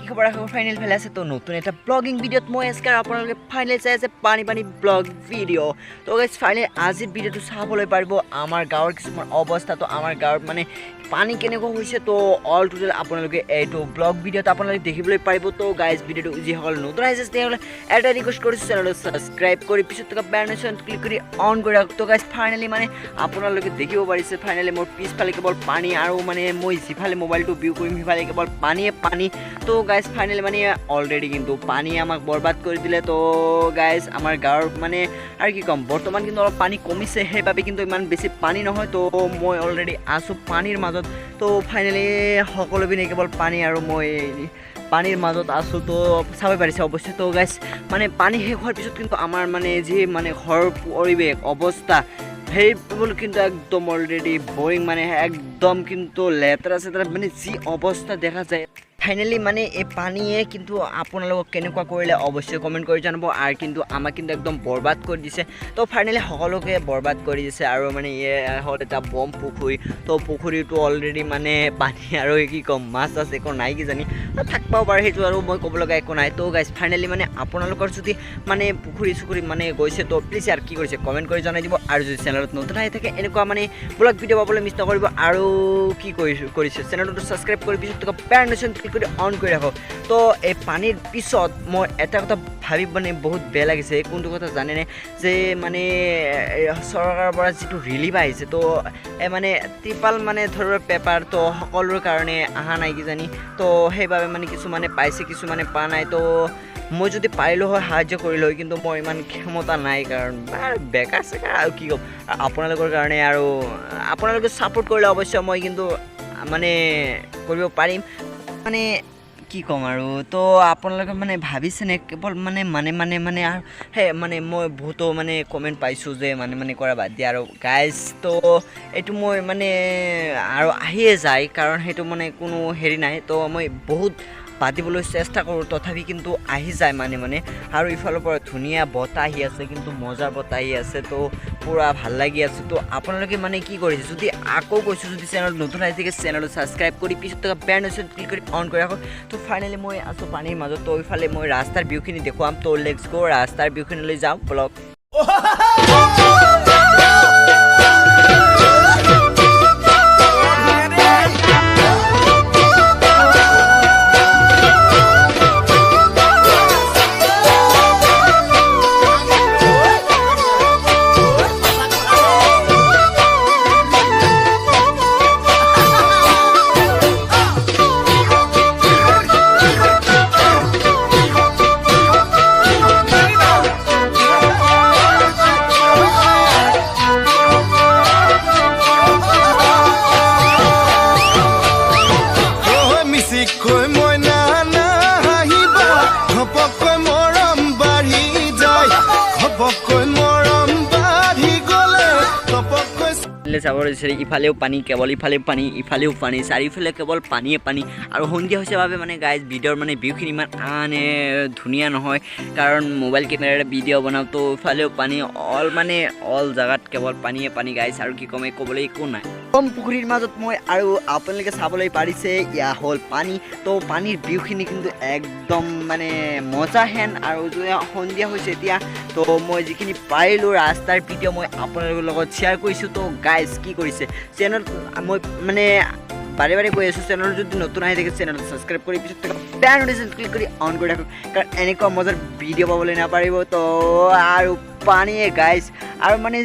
কি খবৰ আছে ফাইনেল ফেলে আছে তো নতুন এটা ব্লগিং ভিডিওত মই আজকে আপোনালোকে ফাইনেল চাই আছে পানী পানী ব্লগ ভিডিও তো গাইস ফাইনেল আজিৰ ভিডিওটো চাবলৈ পাৰিব আমাৰ গাঁৱৰ কিছুমান অৱস্থা তো আমাৰ গাঁৱত মানে পানী কেনেকৈ হৈছে তো অল টোটাল আপোনালোকে এইটো ব্লগ ভিডিওত আপোনালোকে দেখিবলৈ পাৰিব তো গাইস ভিডিওটো যি হল নতুন আছে তেতিয়াহ'লে এটা ৰিকুৱেষ্ট কৰিছো চেনেলটো সাবস্ক্ৰাইব কৰি পিছত থকা বেল আইকন ক্লিক কৰি অন কৰি ৰাখক তো গাইস ফাইনেলি মানে আপোনালোকে দেখিব পাৰিছে ফাইনেলি মোৰ পিছফালে কেৱল পানী আৰু মানে মই যিফালে মোবাইলটো ভিউ কৰিম সিফালে কেৱল পানী তো গাইস ফাইনেলি মানে অলৰেডি কিন্তু পানী আমাক বৰবাদ কৰি দিলে তো গাইস আমাৰ গাঁৱৰ মানে আৰু কি কম বৰ্তমান কিন্তু অলপ পানী কমিছে সেইবাবে কিন্তু ইমান বেছি পানী নহয় তো মই অলৰেডি আছো পানীৰ মাজত তো ফাইনেলি সকলো পিনে কেৱল পানী আৰু মই পানীৰ মাজত আছো তো চাব পাৰিছে অৱশ্যে তো গাইস মানে পানী শেষ হোৱাৰ পিছত কিন্তু আমাৰ মানে যি মানে ঘৰ পৰিৱেশ অৱস্থা সেইবোৰ কিন্তু একদম অলৰেডি বৰিং মানে একদম কিন্তু লেতেৰা চেতেৰা মানে যি অৱস্থা দেখা যায় ফাইনেলি মানে এই পানীয়ে কিন্তু আপোনালোকক কেনেকুৱা কৰিলে অৱশ্যই কমেণ্ট কৰি জনাব আৰু কিন্তু আমাক কিন্তু একদম বৰবাদ কৰি দিছে তো ফাইনেলি সকলোকে বৰবাদ কৰি দিছে আৰু মানে হ'ল এটা বম পুখুৰী তো পুখুৰীটো অলৰেডি মানে পানী আৰু কি ক'ম মাছ আছে একো নাই কিজানি থাকিবও পাৰে সেইটো আৰু মই ক'ব লগা একো নাই তো গাইছ ফাইনেলি মানে আপোনালোকৰ যদি মানে পুখুৰী মানে গৈছে তো প্লিজ আৰু কি কৰিছে কমেণ্ট কৰি জনাই দিব আৰু যদি চেনেলত নতুন আহি থাকে এনেকুৱা মানে ব্লগ ভিডিঅ' পাবলৈ মিছ নকৰিব আৰু কি কৰিছে চেনেলটো ছাবস্ক্ৰাইব কৰি পিছত থকা বেল আইকন ক্লিক কৰি অন কৰি ৰাখক তো এই পানীৰ পিছত মই এটা কথা ভাবি মানে বহুত বেয়া লাগিছে কোনটো কথা জানেনে যে মানে চৰকাৰৰ পৰা যিটো ৰিলিফ আহিছে তো মানে ত্ৰিপাল মানে ধৰক পেপাৰ তো সকলোৰ কাৰণে অহা নাই কিজানি তো সেইবাবে মানে কিছুমানে পাইছে কিছুমানে পোৱা নাই তো মই যদি পাৰিলোঁ হয় সাহায্য কৰিলোঁ হয় কিন্তু মই ইমান ক্ষমতা নাই কাৰণ বেকাৰ চেকাৰ আৰু কি ক'ম আপোনালোকৰ কাৰণে আৰু আপোনালোকে ছাপোৰ্ট কৰিলে অৱশ্যে মই কিন্তু মানে কৰিব পাৰিম মানে কি ক'ম আৰু তো আপোনালোকে মানে ভাবিছেনে কেৱল মানে আৰু সেই মানে মই বহুতো মানে কমেণ্ট পাইছোঁ যে মানে কৰা বাদ দিয়া আৰু গাইজ তো এইটো মই মানে আৰু আহিয়ে যায় কাৰণ সেইটো মানে কোনো হেৰি নাই তো মই বহুত পাতিবলৈ চেষ্টা কৰোঁ তথাপি কিন্তু আহি যায় মানে আৰু ইফালৰ পৰা ধুনীয়া বতাহ আহি আছে কিন্তু মজাৰ বতাহ আহি আছে তো পুৰা ভাল লাগি আছে তো আপোনালোকে মানে কি কৰিছে যদি আকৌ কৈছোঁ যদি চেনেল নতুন আহি থাকে চেনেলটো ছাবস্ক্ৰাইব কৰি পিছত থকা বেল আইকন ক্লিক কৰি অন কৰি ৰাখক তো ফাইনেলি মই আছোঁ পানীৰ মাজত তো ইফালে মই ৰাস্তাৰ ভিউখিনি দেখুৱাম তো লেটছ গো ৰাস্তাৰ ভিউখিনিলৈ যাওঁ ব্লগ চাব বিচাৰি ইফালেও পানী কেৱল ইফালেও পানী চাৰিওফালে কেৱল পানীয়ে পানী আৰু সন্ধিয়া হৈছে বাবে মানে গাইজ ভিডিঅ'ৰ মানে ভিউখিনি ইমান ধুনীয়া নহয় কাৰণ মোবাইল কেমেৰাৰে ভিডিঅ' বনাওঁ তো ইফালেও পানী অল জেগাত কেৱল পানীয়ে পানী গাইজ আৰু কি ক'ম ক'বলৈ একো নাই কম পুখুৰীৰ মাজত মই আৰু আপোনালোকে চাবলৈ পাৰিছে ইয়া হ'ল পানী তো পানীৰ ভিউখিনি কিন্তু একদম মানে মজা হেন আৰু সন্ধিয়া হৈছে এতিয়া তো মই যিখিনি পাৰিলোঁ ৰাস্তাৰ ভিডিঅ' মই আপোনালোকৰ লগত শ্বেয়াৰ কৰিছোঁ তো গাইজ কি কৰিছে চেনেল মই মানে বাৰে কৈ আছোঁ চেনেল যদি নতুন আহি থাকে চেনেলটো ছাবস্ক্ৰাইব কৰি পিছত বেল আইকন ক্লিক কৰি অন কৰি ৰাখক কাৰণ এনেকুৱা মজাৰ ভিডিঅ' পাবলৈ নাপাৰিব তো আৰু পানীয়ে গাইজ আৰু মানে